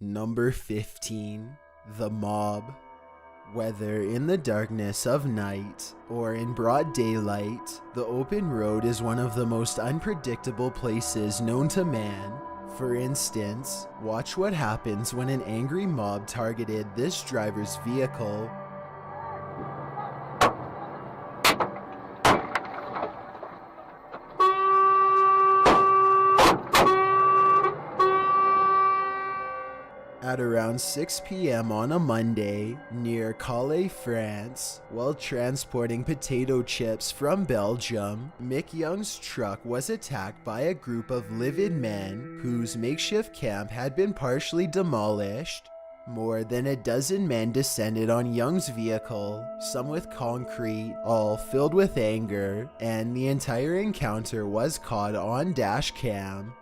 Number 15. The Mob. Whether in the darkness of night or in broad daylight, the open road is one of the most unpredictable places known to man. For instance, watch what happens when an angry mob targeted this driver's vehicle. At around 6 p.m. on a Monday, near Calais, France, while transporting potato chips from Belgium, Mick Young's truck was attacked by a group of livid men whose makeshift camp had been partially demolished. More than a dozen men descended on Young's vehicle, some with concrete, all filled with anger, and the entire encounter was caught on Dashcam.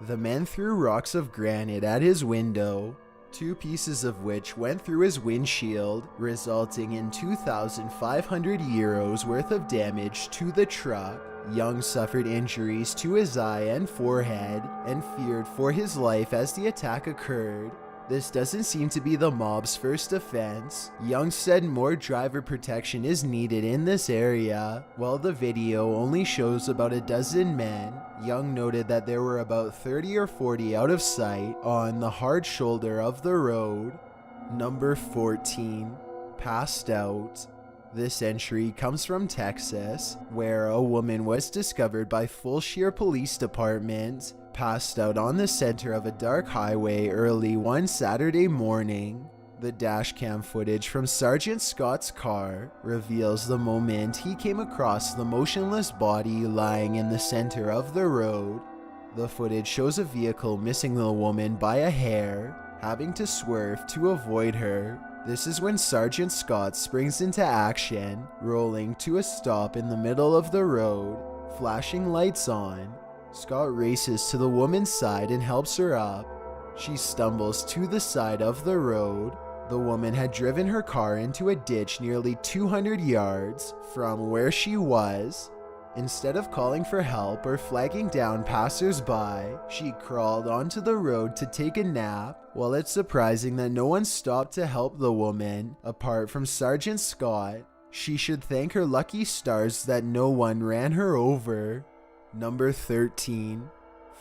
The men threw rocks of granite at his window, 2 pieces of which went through his windshield, resulting in €2,500 worth of damage to the truck. Young suffered injuries to his eye and forehead and feared for his life as the attack occurred. This doesn't seem to be the mob's first offense. Young said more driver protection is needed in this area. While the video only shows about a dozen men, Young noted that there were about 30 or 40 out of sight on the hard shoulder of the road. Number 14. Passed out. This entry comes from Texas, where a woman was discovered by Fulshire Police Department passed out on the center of a dark highway early one Saturday morning. The dashcam footage from Sergeant Scott's car reveals the moment he came across the motionless body lying in the center of the road. The footage shows a vehicle missing the woman by a hair, having to swerve to avoid her. This is when Sergeant Scott springs into action, rolling to a stop in the middle of the road, flashing lights on. Scott races to the woman's side and helps her up. She stumbles to the side of the road. The woman had driven her car into a ditch nearly 200 yards from where she was. Instead of calling for help or flagging down passers-by, she crawled onto the road to take a nap. While it's surprising that no one stopped to help the woman, apart from Sergeant Scott, she should thank her lucky stars that no one ran her over. Number 13.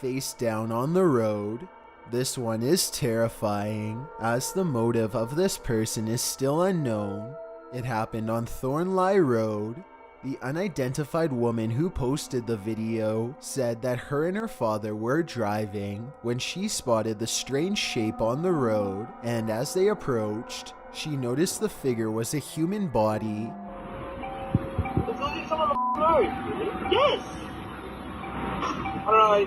Face down on the road. This one is terrifying, as the motive of this person is still unknown. It happened on Thornlie Road. The unidentified woman who posted the video said that her and her father were driving when she spotted the strange shape on the road, and as they approached, she noticed the figure was a human body. There's literally someone on the road. Yes! No,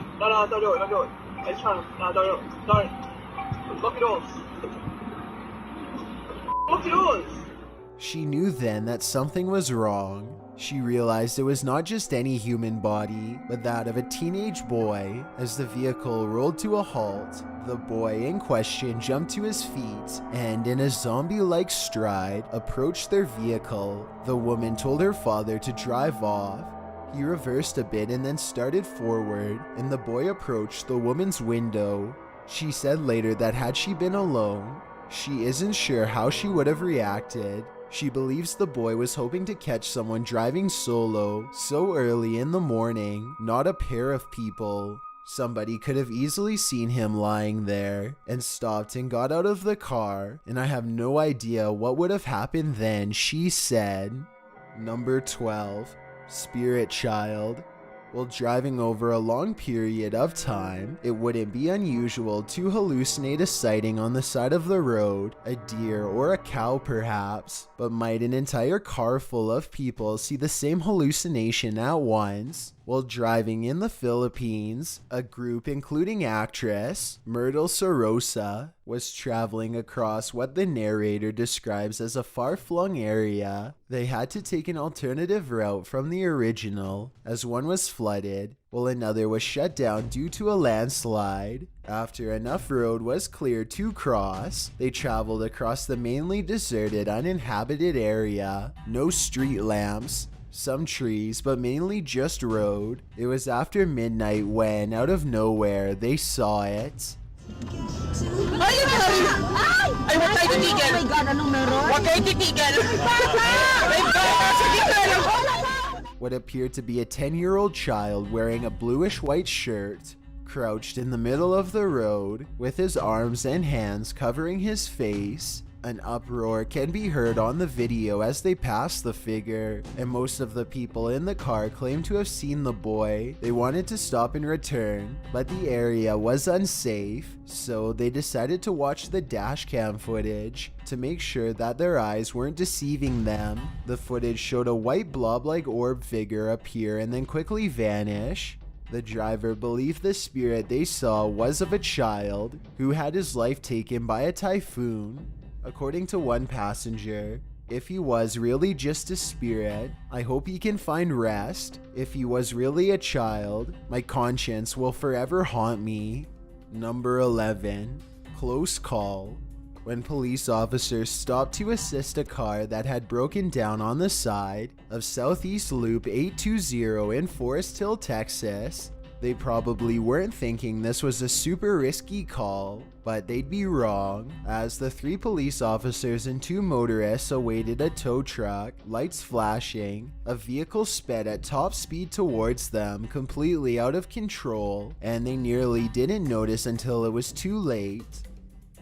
don't do it. It's trying to, no, don't. Lock your doors. Lock your doors! She knew then that something was wrong. She realized it was not just any human body, but that of a teenage boy. As the vehicle rolled to a halt, the boy in question jumped to his feet and, in a zombie-like stride, approached their vehicle. The woman told her father to drive off. He reversed a bit and then started forward, and the boy approached the woman's window. She said later that had she been alone, she isn't sure how she would have reacted. She believes the boy was hoping to catch someone driving solo so early in the morning, not a pair of people. Somebody could have easily seen him lying there and stopped and got out of the car, and I have no idea what would have happened then, she said. Number 12. Spirit Child. While driving over a long period of time, it wouldn't be unusual to hallucinate a sighting on the side of the road, a deer or a cow perhaps, but might an entire car full of people see the same hallucination at once? While driving in the Philippines, a group including actress Myrtle Sorosa was traveling across what the narrator describes as a far-flung area. They had to take an alternative route from the original, as one was flooded, while another was shut down due to a landslide. After enough road was cleared to cross, they traveled across the mainly deserted, uninhabited area. No street lamps, some trees, but mainly just road. It was after midnight when, out of nowhere, they saw it. Are you titigil. Oh my God, anong meron? Huwag kayo titigil. May bata sa gitna ng What appeared to be a 10-year-old child wearing a bluish-white shirt crouched in the middle of the road with his arms and hands covering his face. An uproar can be heard on the video as they pass the figure, and most of the people in the car claim to have seen the boy. They wanted to stop and return, but the area was unsafe, so they decided to watch the dashcam footage to make sure that their eyes weren't deceiving them. The footage showed a white blob-like orb figure appear and then quickly vanish. The driver believed the spirit they saw was of a child who had his life taken by a typhoon. According to one passenger, if he was really just a spirit, I hope he can find rest. If he was really a child, my conscience will forever haunt me. Number 11. Close call. When police officers stopped to assist a car that had broken down on the side of Southeast Loop 820 in Forest Hill, Texas, they probably weren't thinking this was a super risky call, but they'd be wrong, as the 3 police officers and 2 motorists awaited a tow truck, lights flashing. A vehicle sped at top speed towards them, completely out of control, and they nearly didn't notice until it was too late.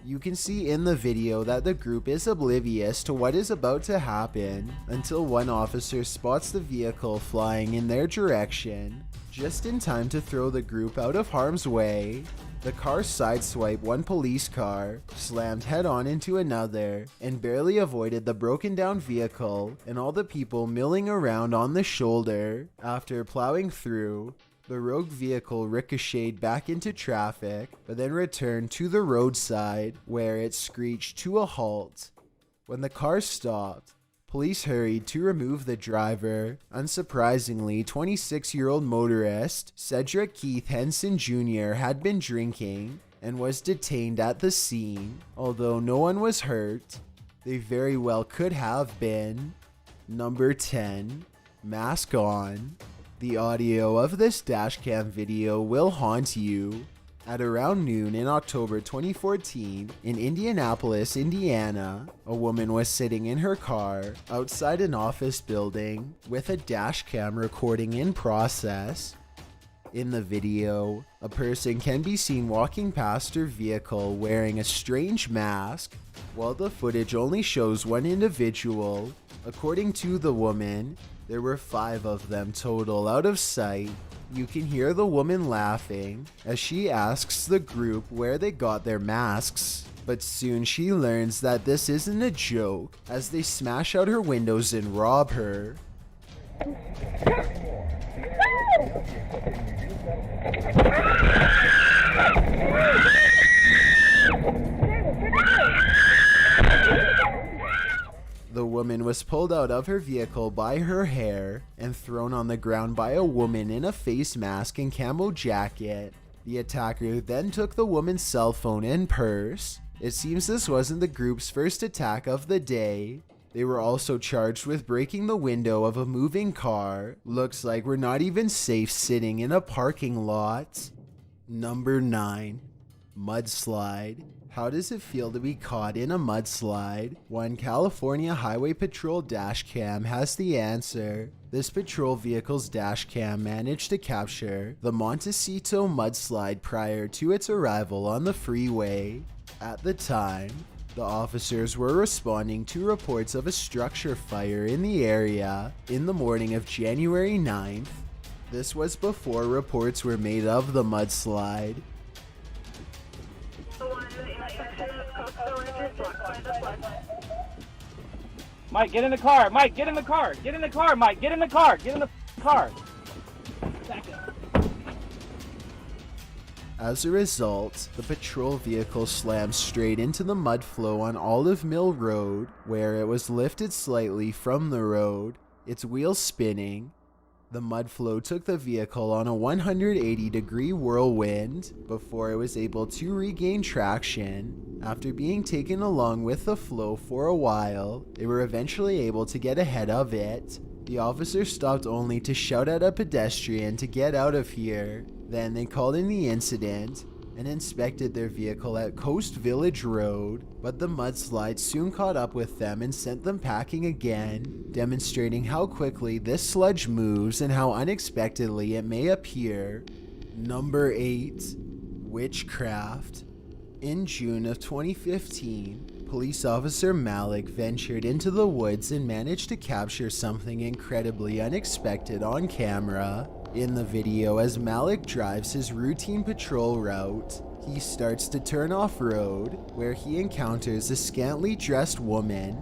You can see in the video that the group is oblivious to what is about to happen until one officer spots the vehicle flying in their direction, just in time to throw the group out of harm's way. The car sideswiped one police car, slammed head-on into another, and barely avoided the broken down vehicle and all the people milling around on the shoulder. After plowing through, the rogue vehicle ricocheted back into traffic, but then returned to the roadside, where it screeched to a halt. When the car stopped, police hurried to remove the driver. Unsurprisingly, 26-year-old motorist Cedric Keith Henson Jr. had been drinking and was detained at the scene. Although no one was hurt, they very well could have been. Number 10. Mask on. The audio of this dashcam video will haunt you. At around noon in October 2014, in Indianapolis, Indiana, a woman was sitting in her car outside an office building with a dashcam recording in process. In the video, a person can be seen walking past her vehicle wearing a strange mask, while the footage only shows one individual. According to the woman, there were 5 of them total out of sight. You can hear the woman laughing as she asks the group where they got their masks, but soon she learns that this isn't a joke as they smash out her windows and rob her. The woman was pulled out of her vehicle by her hair and thrown on the ground by a woman in a face mask and camo jacket. The attacker then took the woman's cell phone and purse. It seems this wasn't the group's first attack of the day. They were also charged with breaking the window of a moving car. Looks like we're not even safe sitting in a parking lot. Number 9. Mudslide. How does it feel to be caught in a mudslide? One California Highway Patrol dashcam has the answer. This patrol vehicle's dashcam managed to capture the Montecito mudslide prior to its arrival on the freeway. At the time, the officers were responding to reports of a structure fire in the area in the morning of January 9th. This was before reports were made of the mudslide. Mike, get in the car. Mike, get in the car. Get in the car, Mike. Get in the car. Get in the car. As a result, the patrol vehicle slammed straight into the mud flow on Olive Mill Road, where it was lifted slightly from the road, its wheels spinning. The mud flow took the vehicle on a 180-degree whirlwind before it was able to regain traction. After being taken along with the flow for a while, they were eventually able to get ahead of it. The officers stopped only to shout at a pedestrian to get out of here. Then they called in the incident and inspected their vehicle at Coast Village Road, but the mudslide soon caught up with them and sent them packing again, demonstrating how quickly this sludge moves and how unexpectedly it may appear. Number 8. Witchcraft. In June of 2015, police officer Malik ventured into the woods and managed to capture something incredibly unexpected on camera. In the video, as Malik drives his routine patrol route, he starts to turn off-road, where he encounters a scantily dressed woman.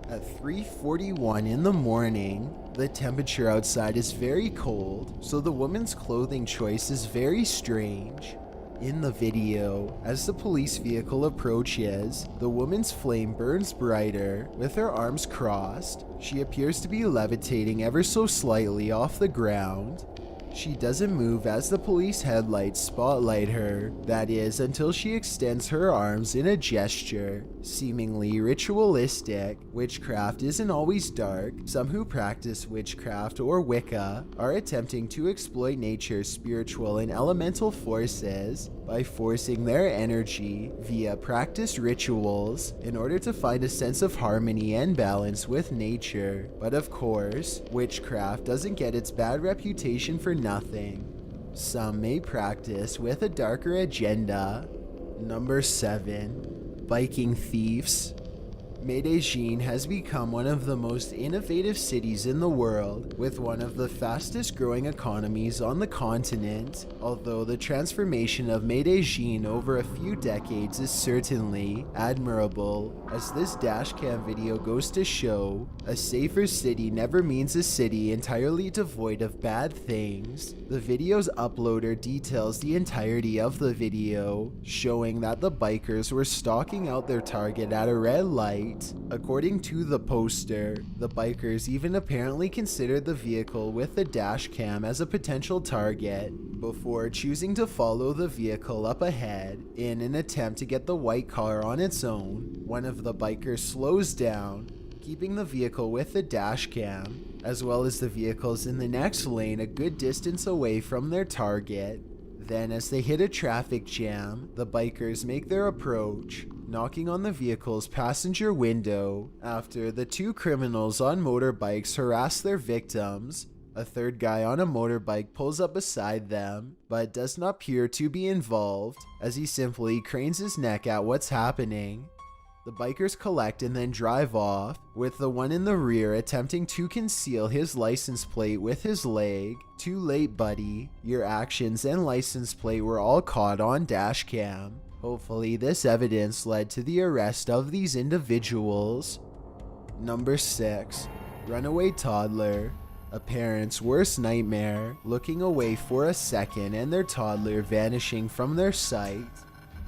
At 3:41 in the morning, the temperature outside is very cold, so the woman's clothing choice is very strange. In the video, as the police vehicle approaches, the woman's flame burns brighter. With her arms crossed, she appears to be levitating ever so slightly off the ground. She doesn't move as the police headlights spotlight her, that is, until she extends her arms in a gesture, seemingly ritualistic. Witchcraft isn't always dark. Some who practice witchcraft or Wicca are attempting to exploit nature's spiritual and elemental forces by forcing their energy via practiced rituals in order to find a sense of harmony and balance with nature. But of course, witchcraft doesn't get its bad reputation for nothing. Some may practice with a darker agenda. Number 7. Biking thieves. Medellin has become one of the most innovative cities in the world, with one of the fastest growing economies on the continent. Although the transformation of Medellin over a few decades is certainly admirable, as this dashcam video goes to show, a safer city never means a city entirely devoid of bad things. The video's uploader details the entirety of the video, showing that the bikers were stalking out their target at a red light. According to the poster, the bikers even apparently considered the vehicle with the dash cam as a potential target before choosing to follow the vehicle up ahead in an attempt to get the white car on its own. One of the bikers slows down, keeping the vehicle with the dash cam, as well as the vehicles in the next lane a good distance away from their target. Then, as they hit a traffic jam, the bikers make their approach, knocking on the vehicle's passenger window. After the two criminals on motorbikes harass their victims, a third guy on a motorbike pulls up beside them, but does not appear to be involved, as he simply cranes his neck at what's happening. The bikers collect and then drive off, with the one in the rear attempting to conceal his license plate with his leg. Too late, buddy. Your actions and license plate were all caught on dashcam. Hopefully this evidence led to the arrest of these individuals. Number 6. Runaway toddler. A parent's worst nightmare, looking away for a second and their toddler vanishing from their sight.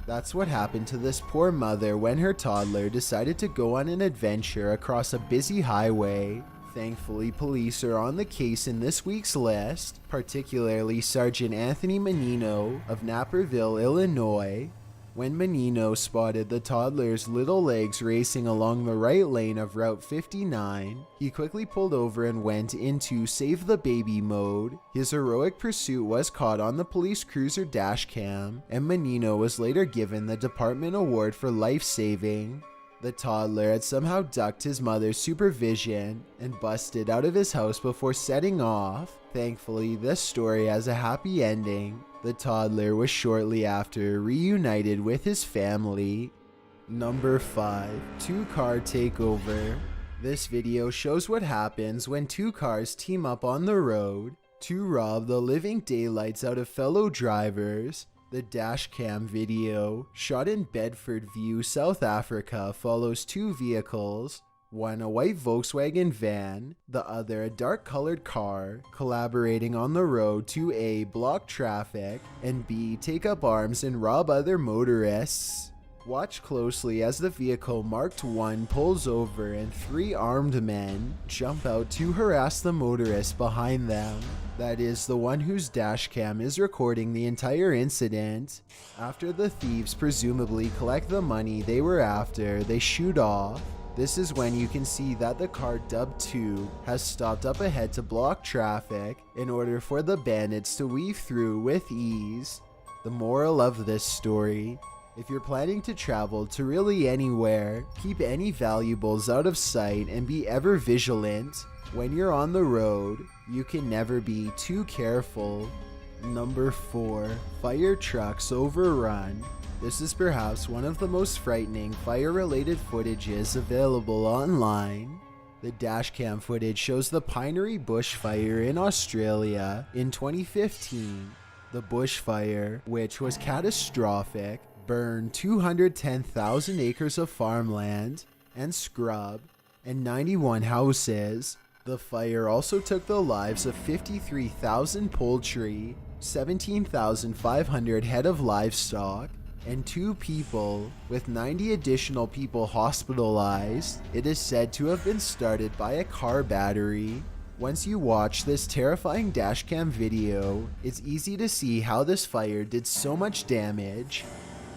That's what happened to this poor mother when her toddler decided to go on an adventure across a busy highway. Thankfully, police are on the case in this week's list, particularly Sergeant Anthony Menino of Naperville, Illinois. When Menino spotted the toddler's little legs racing along the right lane of Route 59, he quickly pulled over and went into save the baby mode. His heroic pursuit was caught on the police cruiser dashcam, and Menino was later given the department award for life-saving. The toddler had somehow ducked his mother's supervision and busted out of his house before setting off. Thankfully, this story has a happy ending. The toddler was shortly after reunited with his family. Number 5. Two-car takeover. This video shows what happens when two cars team up on the road to rob the living daylights out of fellow drivers. The dashcam video, shot in Bedford View, South Africa, follows two vehicles, one a white Volkswagen van, the other a dark-colored car, collaborating on the road to A. block traffic, and B. take up arms and rob other motorists. Watch closely as the vehicle marked 1 pulls over and 3 armed men jump out to harass the motorist behind them. That is, the one whose dashcam is recording the entire incident. After the thieves presumably collect the money they were after, they shoot off. This is when you can see that the car dubbed 2 has stopped up ahead to block traffic in order for the bandits to weave through with ease. The moral of this story: if you're planning to travel to really anywhere, keep any valuables out of sight and be ever vigilant. When you're on the road, you can never be too careful. Number 4. Fire trucks overrun. This is perhaps one of the most frightening fire-related footages available online. The dashcam footage shows the Pinery bushfire in Australia in 2015. The bushfire, which was catastrophic, burned 210,000 acres of farmland and scrub and 91 houses. The fire also took the lives of 53,000 poultry, 17,500 head of livestock, and 2 people, with 90 additional people hospitalized. It is said to have been started by a car battery. Once you watch this terrifying dashcam video, it's easy to see how this fire did so much damage.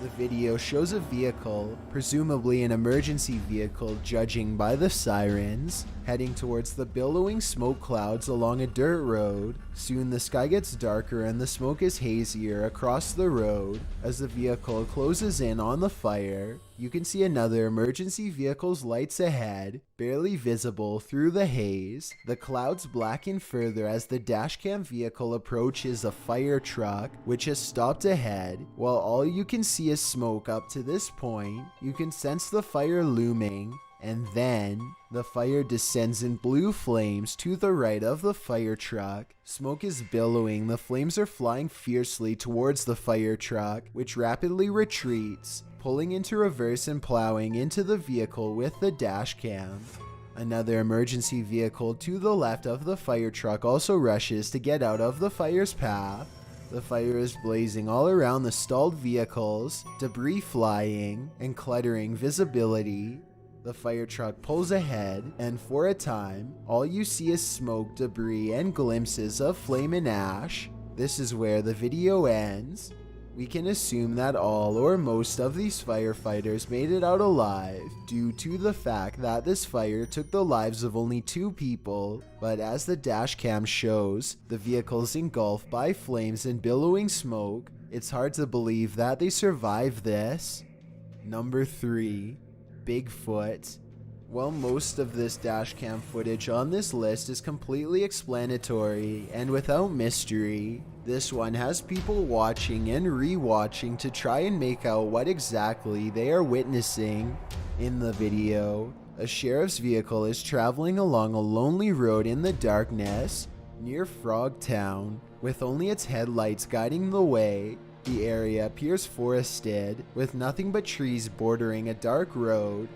The video shows a vehicle, presumably an emergency vehicle judging by the sirens, heading towards the billowing smoke clouds along a dirt road. Soon the sky gets darker and the smoke is hazier across the road. As the vehicle closes in on the fire, you can see another emergency vehicle's lights ahead, barely visible through the haze. The clouds blacken further as the dashcam vehicle approaches a fire truck, which has stopped ahead. While all you can see is smoke up to this point, you can sense the fire looming, and then the fire descends in blue flames to the right of the fire truck. Smoke is billowing, the flames are flying fiercely towards the fire truck, which rapidly retreats, pulling into reverse and plowing into the vehicle with the dashcam. Another emergency vehicle to the left of the fire truck also rushes to get out of the fire's path. The fire is blazing all around the stalled vehicles, debris flying and cluttering visibility. The fire truck pulls ahead, and for a time, all you see is smoke, debris, and glimpses of flame and ash. This is where the video ends. We can assume that all or most of these firefighters made it out alive due to the fact that this fire took the lives of only 2 people, but as the dashcam shows, the vehicles engulfed by flames and billowing smoke, it's hard to believe that they survived this. Number 3. Bigfoot. While most of this dashcam footage on this list is completely explanatory and without mystery, this one has people watching and re-watching to try and make out what exactly they are witnessing. In the video, a sheriff's vehicle is traveling along a lonely road in the darkness near Frogtown, with only its headlights guiding the way. The area appears forested, with nothing but trees bordering a dark road.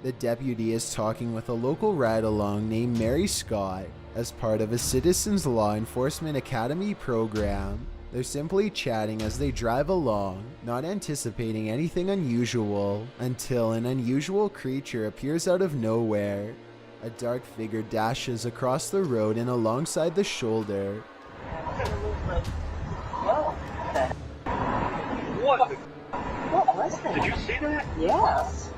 The deputy is talking with a local ride-along named Mary Scott as part of a Citizens Law Enforcement Academy program. They're simply chatting as they drive along, not anticipating anything unusual, until an unusual creature appears out of nowhere. A dark figure dashes across the road and alongside the shoulder. What was that? Did you see that? Yes.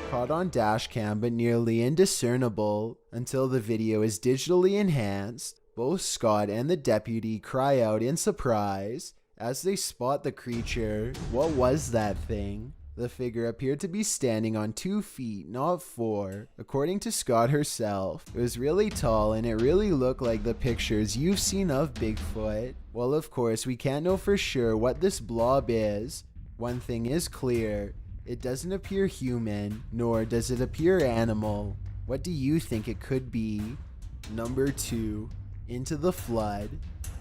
Caught on dashcam but nearly indiscernible until the video is digitally enhanced. Both Scott and the deputy cry out in surprise as they spot the creature. What was that thing? The figure appeared to be standing on 2 feet, not 4. According to Scott herself, it was really tall and it really looked like the pictures you've seen of Bigfoot. Well, of course, we can't know for sure what this blob is. One thing is clear, it doesn't appear human, nor does it appear animal. What do you think it could be? Number 2. Into the flood.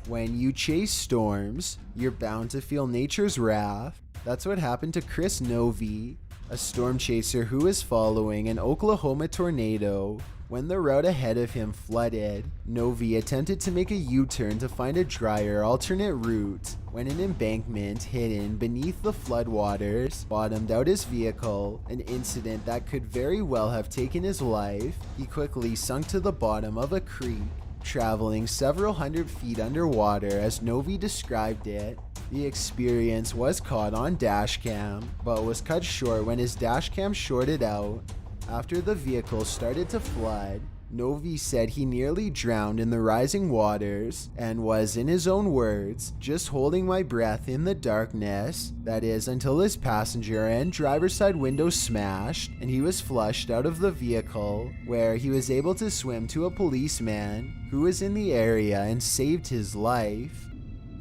When you chase storms, you're bound to feel nature's wrath. That's what happened to Chris Novi, a storm chaser who was following an Oklahoma tornado. When the route ahead of him flooded, Novi attempted to make a U-turn to find a drier alternate route. When an embankment hidden beneath the floodwaters bottomed out his vehicle, an incident that could very well have taken his life, he quickly sunk to the bottom of a creek, traveling several hundred feet underwater as Novi described it. The experience was caught on dashcam, but was cut short when his dashcam shorted out. After the vehicle started to flood, Novi said he nearly drowned in the rising waters and was, in his own words, just holding my breath in the darkness, that is until his passenger and driver's side window smashed and he was flushed out of the vehicle, where he was able to swim to a policeman who was in the area and saved his life.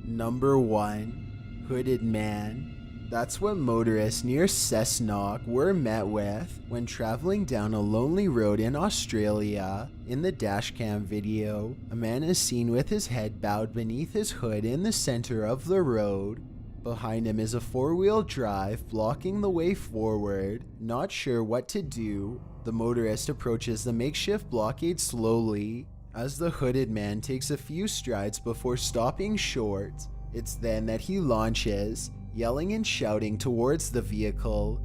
Number 1. Hooded Man. That's what motorists near Cessnock were met with when traveling down a lonely road in Australia. In the dashcam video, a man is seen with his head bowed beneath his hood in the center of the road. Behind him is a four-wheel drive blocking the way forward. Not sure what to do, the motorist approaches the makeshift blockade slowly, as the hooded man takes a few strides before stopping short. It's then that he launches, yelling and shouting towards the vehicle.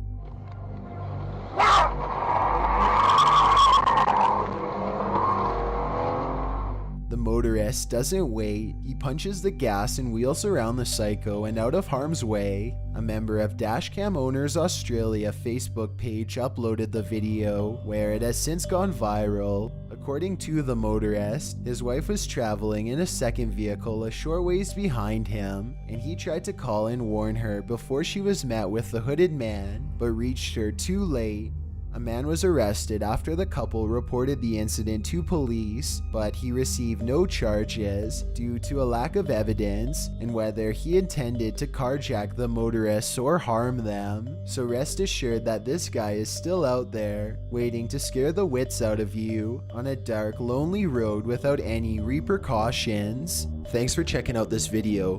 The motorist doesn't wait, he punches the gas and wheels around the psycho and out of harm's way. A member of Dashcam Owners Australia Facebook page uploaded the video, where it has since gone viral. According to the motorist, his wife was traveling in a second vehicle a short ways behind him, and he tried to call and warn her before she was met with the hooded man, but reached her too late. A man was arrested after the couple reported the incident to police, but he received no charges due to a lack of evidence in whether he intended to carjack the motorists or harm them. So rest assured that this guy is still out there, waiting to scare the wits out of you on a dark, lonely road without any repercussions. Thanks for checking out this video.